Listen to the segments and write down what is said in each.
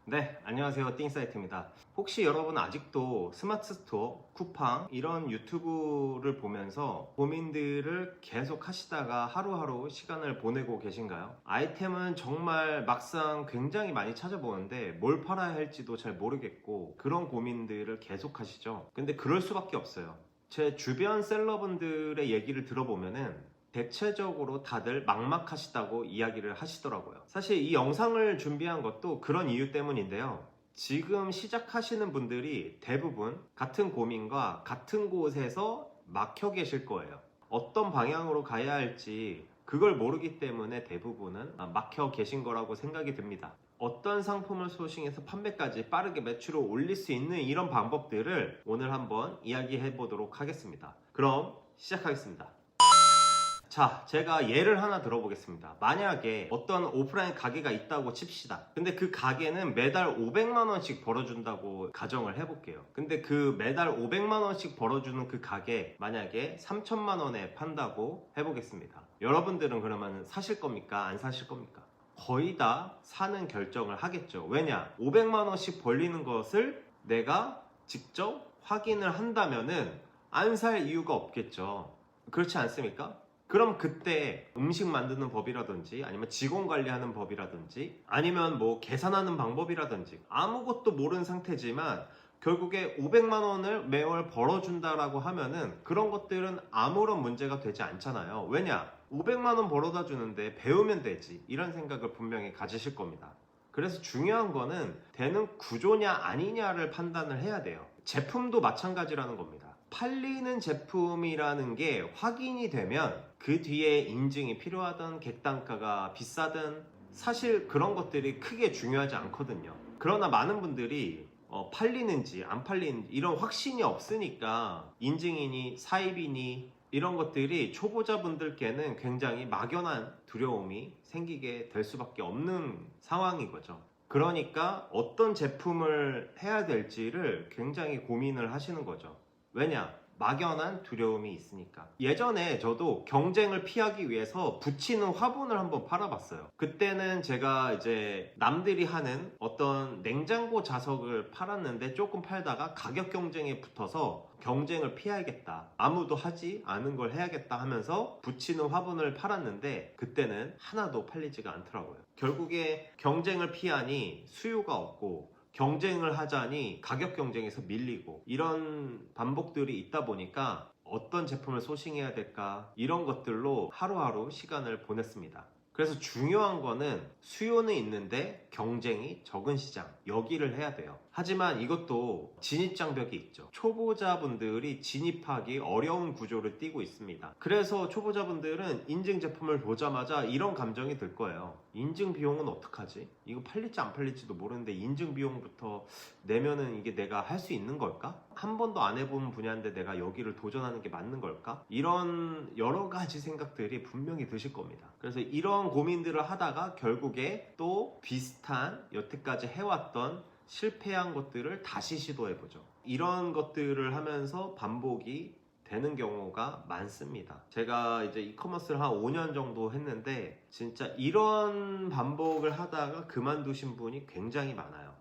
네, 안녕하세요. 띵사이트입니다. 혹시 여러분 아직도 스마트 스토어, 쿠팡 이런 유튜브를 보면서 고민들을 계속 하시다가 하루하루 시간을 보내고 계신가요? 아이템은 정말 막상 굉장히 많이 찾아보는데 뭘 팔아야 할지도 잘 모르겠고 그런 고민들을 계속 하시죠. 근데 그럴 수밖에 없어요. 제 주변 셀러분들의 얘기를 들어보면은 대체적으로 다들 막막하시다고 이야기를 하시더라고요. 사실 이 영상을 준비한 것도 그런 이유 때문인데요. 지금 시작하시는 분들이 대부분 같은 고민과 같은 곳에서 막혀 계실 거예요. 어떤 방향으로 가야 할지 그걸 모르기 때문에 대부분은 막혀 계신 거라고 생각이 듭니다. 어떤 상품을 소싱해서 판매까지 빠르게 매출을 올릴 수 있는 이런 방법들을 오늘 한번 이야기해 보도록 하겠습니다. 그럼 시작하겠습니다. 자, 제가 예를 하나 들어보겠습니다. 만약에 어떤 오프라인 가게가 있다고 칩시다. 근데 그 가게는 매달 500만원씩 벌어준다고 가정을 해볼게요. 근데 그 매달 500만원씩 벌어주는 그 가게 만약에 3천만원에 판다고 해보겠습니다. 여러분들은 그러면 사실 겁니까? 안 사실 겁니까? 거의 다 사는 결정을 하겠죠. 왜냐? 500만원씩 벌리는 것을 내가 직접 확인을 한다면은 안 살 이유가 없겠죠. 그렇지 않습니까? 그럼 그때 음식 만드는 법이라든지 아니면 직원 관리하는 법이라든지 아니면 뭐 계산하는 방법이라든지 아무것도 모르는 상태지만 결국에 500만 원을 매월 벌어준다라고 하면은 그런 것들은 아무런 문제가 되지 않잖아요. 왜냐? 500만 원 벌어다 주는데 배우면 되지, 이런 생각을 분명히 가지실 겁니다. 그래서 중요한 거는 되는 구조냐 아니냐를 판단을 해야 돼요. 제품도 마찬가지라는 겁니다. 팔리는 제품이라는 게 확인이 되면 그 뒤에 인증이 필요하든 객단가가 비싸든 사실 그런 것들이 크게 중요하지 않거든요. 그러나 많은 분들이 팔리는지 안 팔리는지 이런 확신이 없으니까 인증이니 사입이니 이런 것들이 초보자분들께는 굉장히 막연한 두려움이 생기게 될 수밖에 없는 상황인 거죠. 그러니까 어떤 제품을 해야 될지를 굉장히 고민을 하시는 거죠. 왜냐? 막연한 두려움이 있으니까. 예전에 저도 경쟁을 피하기 위해서 붙이는 화분을 한번 팔아봤어요. 그때는 제가 이제 남들이 하는 어떤 냉장고 자석을 팔았는데 조금 팔다가 가격 경쟁에 붙어서 경쟁을 피해야겠다, 아무도 하지 않은 걸 해야겠다 하면서 붙이는 화분을 팔았는데 그때는 하나도 팔리지가 않더라고요. 결국에 경쟁을 피하니 수요가 없고 경쟁을 하자니 가격 경쟁에서 밀리고 이런 반복들이 있다 보니까 어떤 제품을 소싱해야 될까 이런 것들로 하루하루 시간을 보냈습니다. 그래서 중요한 거는 수요는 있는데 경쟁이 적은 시장, 여기를 해야 돼요. 하지만 이것도 진입장벽이 있죠. 초보자분들이 진입하기 어려운 구조를 띠고 있습니다. 그래서 초보자분들은 인증 제품을 보자마자 이런 감정이 들 거예요. 인증 비용은 어떡하지? 이거 팔릴지 안 팔릴지도 모르는데 인증 비용부터 내면은 이게 내가 할 수 있는 걸까? 한 번도 안 해본 분야인데 내가 여기를 도전하는 게 맞는 걸까? 이런 여러 가지 생각들이 분명히 드실 겁니다. 그래서 이런 고민들을 하다가 결국에 또 비슷한 여태까지 해왔던 실패한 것들을 다시 시도해보죠. 이런 것들을 하면서 반복이 되는 경우가 많습니다. 제가 이제 이커머스를 한 5년 정도 했는데 진짜 이런 반복을 하다가 그만두신 분이 굉장히 많아요.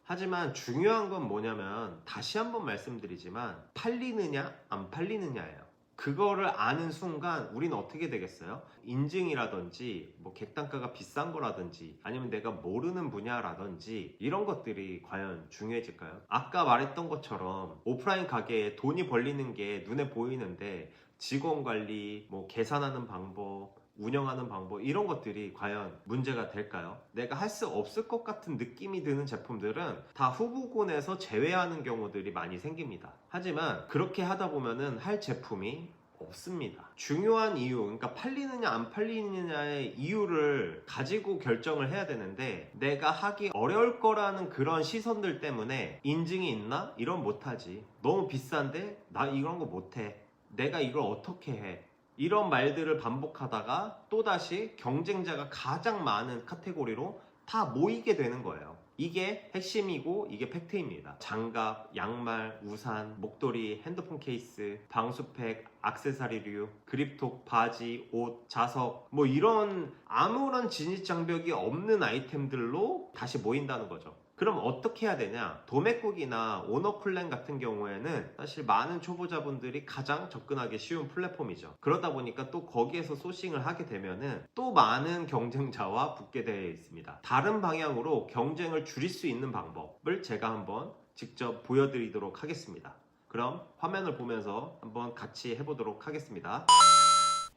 하지만 중요한 건 뭐냐면 다시 한번 말씀드리지만 팔리느냐 안 팔리느냐예요. 그거를 아는 순간 우리는 어떻게 되겠어요? 인증이라든지 뭐 객단가가 비싼 거라든지 아니면 내가 모르는 분야라든지 이런 것들이 과연 중요해질까요? 아까 말했던 것처럼 오프라인 가게에 돈이 벌리는 게 눈에 보이는데 직원 관리, 뭐 계산하는 방법, 운영하는 방법 이런 것들이 과연 문제가 될까요? 내가 할 수 없을 것 같은 느낌이 드는 제품들은 다 후보군에서 제외하는 경우들이 많이 생깁니다. 하지만 그렇게 하다 보면은 할 제품이 없습니다. 중요한 이유, 그러니까 팔리느냐 안 팔리느냐의 이유를 가지고 결정을 해야 되는데 내가 하기 어려울 거라는 그런 시선들 때문에 인증이 있나? 이런 못하지. 너무 비싼데? 나 이런 거 못해. 내가 이걸 어떻게 해? 이런 말들을 반복하다가 또다시 경쟁자가 가장 많은 카테고리로 다 모이게 되는 거예요. 이게 핵심이고 이게 팩트입니다. 장갑, 양말, 우산, 목도리, 핸드폰 케이스, 방수팩, 액세서리류, 그립톡, 바지, 옷, 자석 뭐 이런 아무런 진입장벽이 없는 아이템들로 다시 모인다는 거죠. 그럼 어떻게 해야 되냐? 도매국이나 오너클랜 같은 경우에는 사실 많은 초보자분들이 가장 접근하기 쉬운 플랫폼이죠. 그러다 보니까 또 거기에서 소싱을 하게 되면은 또 많은 경쟁자와 붙게 되어 있습니다. 다른 방향으로 경쟁을 줄일 수 있는 방법을 제가 한번 직접 보여드리도록 하겠습니다. 그럼 화면을 보면서 한번 같이 해보도록 하겠습니다.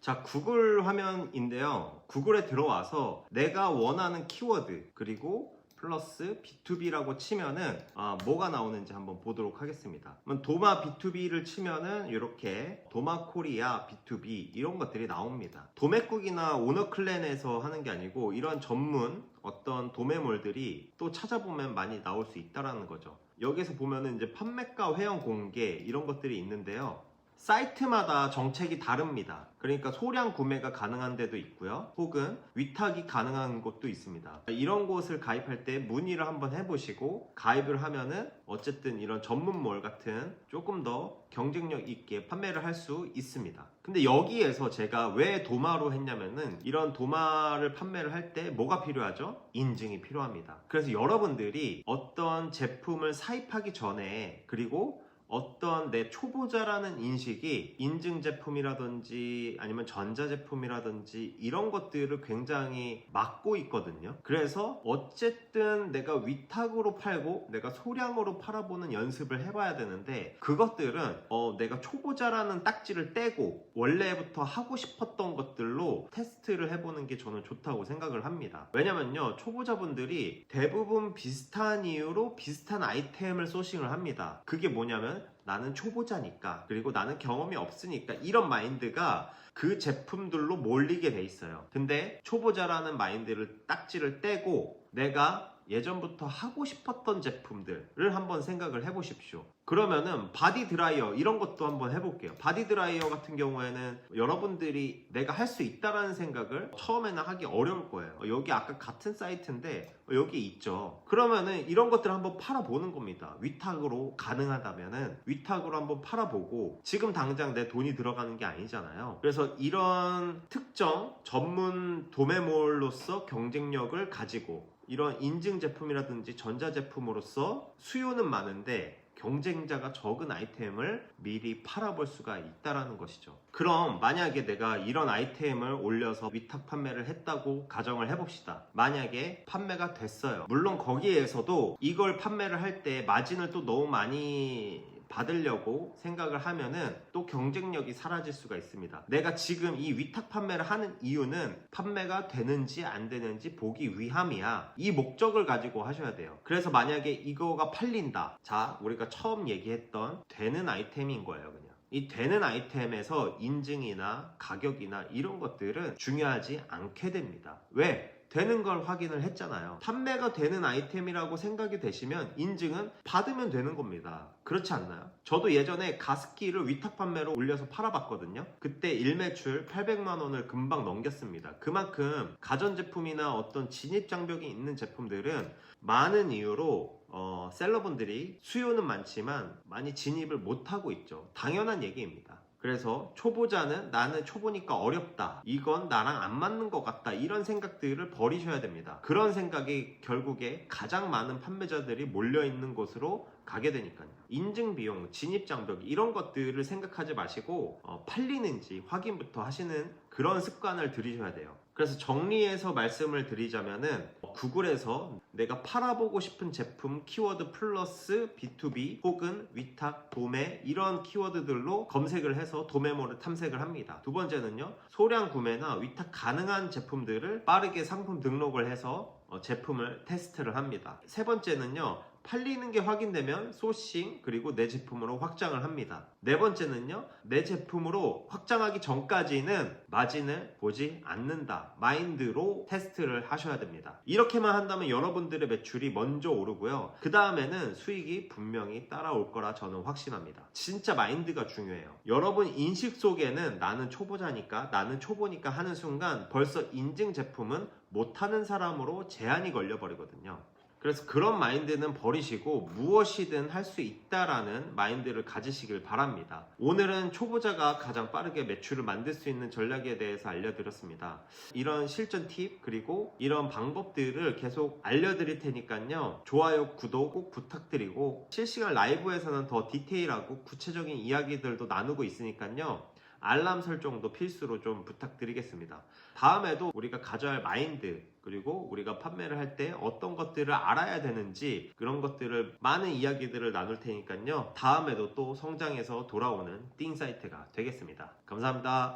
자, 구글 화면인데요. 구글에 들어와서 내가 원하는 키워드 그리고 플러스 B2B라고 치면은 뭐가 나오는지 한번 보도록 하겠습니다. 그럼 도마 B2B를 치면은 이렇게 도마 코리아 B2B 이런 것들이 나옵니다. 도매국이나 오너클랜에서 하는 게 아니고 이런 전문 어떤 도매몰들이 또 찾아보면 많이 나올 수 있다라는 거죠. 여기서 보면은 이제 판매가 회원 공개 이런 것들이 있는데요. 사이트마다 정책이 다릅니다. 그러니까 소량 구매가 가능한 데도 있고요. 혹은 위탁이 가능한 곳도 있습니다. 이런 곳을 가입할 때 문의를 한번 해보시고 가입을 하면은 어쨌든 이런 전문몰 같은 조금 더 경쟁력 있게 판매를 할 수 있습니다. 근데 여기에서 제가 왜 도마로 했냐면은 이런 도마를 판매를 할 때 뭐가 필요하죠? 인증이 필요합니다. 그래서 여러분들이 어떤 제품을 사입하기 전에 그리고 어떤 내 초보자라는 인식이 인증 제품이라든지 아니면 전자제품이라든지 이런 것들을 굉장히 막고 있거든요. 그래서 어쨌든 내가 위탁으로 팔고 내가 소량으로 팔아보는 연습을 해봐야 되는데 그것들은 내가 초보자라는 딱지를 떼고 원래부터 하고 싶었던 것들로 테스트를 해보는 게 저는 좋다고 생각을 합니다. 왜냐면요, 초보자분들이 대부분 비슷한 이유로 비슷한 아이템을 소싱을 합니다. 그게 뭐냐면 나는 초보자니까 그리고 나는 경험이 없으니까 이런 마인드가 그 제품들로 몰리게 돼 있어요. 근데 초보자라는 마인드를 딱지를 떼고 내가 예전부터 하고 싶었던 제품들을 한번 생각을 해보십시오. 그러면은 바디 드라이어 이런 것도 한번 해볼게요. 바디 드라이어 같은 경우에는 여러분들이 내가 할 수 있다라는 생각을 처음에는 하기 어려울 거예요. 여기 아까 같은 사이트인데 여기 있죠. 그러면은 이런 것들을 한번 팔아보는 겁니다. 위탁으로 가능하다면은 위탁으로 한번 팔아보고 지금 당장 내 돈이 들어가는 게 아니잖아요. 그래서 이런 특정 전문 도매몰로서 경쟁력을 가지고 이런 인증 제품이라든지 전자제품으로서 수요는 많은데 경쟁자가 적은 아이템을 미리 팔아볼 수가 있다는 것이죠. 그럼 만약에 내가 이런 아이템을 올려서 위탁 판매를 했다고 가정을 해봅시다. 만약에 판매가 됐어요. 물론 거기에서도 이걸 판매를 할 때 마진을 또 너무 많이 받으려고 생각을 하면은 또 경쟁력이 사라질 수가 있습니다. 내가 지금 이 위탁 판매를 하는 이유는 판매가 되는지 안 되는지 보기 위함이야. 이 목적을 가지고 하셔야 돼요. 그래서 만약에 이거가 팔린다. 자, 우리가 처음 얘기했던 되는 아이템인 거예요, 그냥. 이 되는 아이템에서 인증이나 가격이나 이런 것들은 중요하지 않게 됩니다. 왜? 되는 걸 확인을 했잖아요. 판매가 되는 아이템이라고 생각이 되시면 인증은 받으면 되는 겁니다. 그렇지 않나요? 저도 예전에 가습기를 위탁 판매로 올려서 팔아봤거든요. 그때 일매출 800만 원을 금방 넘겼습니다. 그만큼 가전제품이나 어떤 진입장벽이 있는 제품들은 많은 이유로 셀러분들이 수요는 많지만 많이 진입을 못하고 있죠. 당연한 얘기입니다. 그래서 초보자는 나는 초보니까 어렵다, 이건 나랑 안 맞는 것 같다, 이런 생각들을 버리셔야 됩니다. 그런 생각이 결국에 가장 많은 판매자들이 몰려있는 곳으로 가게 되니까요. 인증 비용, 진입 장벽 이런 것들을 생각하지 마시고 팔리는지 확인부터 하시는 그런 습관을 들이셔야 돼요. 그래서 정리해서 말씀을 드리자면은 구글에서 내가 팔아보고 싶은 제품 키워드 플러스 B2B 혹은 위탁, 도매 이런 키워드들로 검색을 해서 도매몰을 탐색을 합니다. 두 번째는요, 소량 구매나 위탁 가능한 제품들을 빠르게 상품 등록을 해서 제품을 테스트를 합니다. 세 번째는요, 팔리는 게 확인되면 소싱 그리고 내 제품으로 확장을 합니다. 네 번째는요, 내 제품으로 확장하기 전까지는 마진을 보지 않는다 마인드로 테스트를 하셔야 됩니다. 이렇게만 한다면 여러분들의 매출이 먼저 오르고요, 그 다음에는 수익이 분명히 따라올 거라 저는 확신합니다. 진짜 마인드가 중요해요. 여러분 인식 속에는 나는 초보자니까, 나는 초보니까 하는 순간 벌써 인증 제품은 못하는 사람으로 제한이 걸려버리거든요. 그래서 그런 마인드는 버리시고 무엇이든 할 수 있다라는 마인드를 가지시길 바랍니다. 오늘은 초보자가 가장 빠르게 매출을 만들 수 있는 전략에 대해서 알려드렸습니다. 이런 실전 팁 그리고 이런 방법들을 계속 알려드릴 테니까요. 좋아요, 구독 꼭 부탁드리고 실시간 라이브에서는 더 디테일하고 구체적인 이야기들도 나누고 있으니까요. 알람 설정도 필수로 좀 부탁드리겠습니다. 다음에도 우리가 가져야 할 마인드 그리고 우리가 판매를 할 때 어떤 것들을 알아야 되는지 그런 것들을 많은 이야기들을 나눌 테니까요. 다음에도 또 성장해서 돌아오는 띵사이트가 되겠습니다. 감사합니다.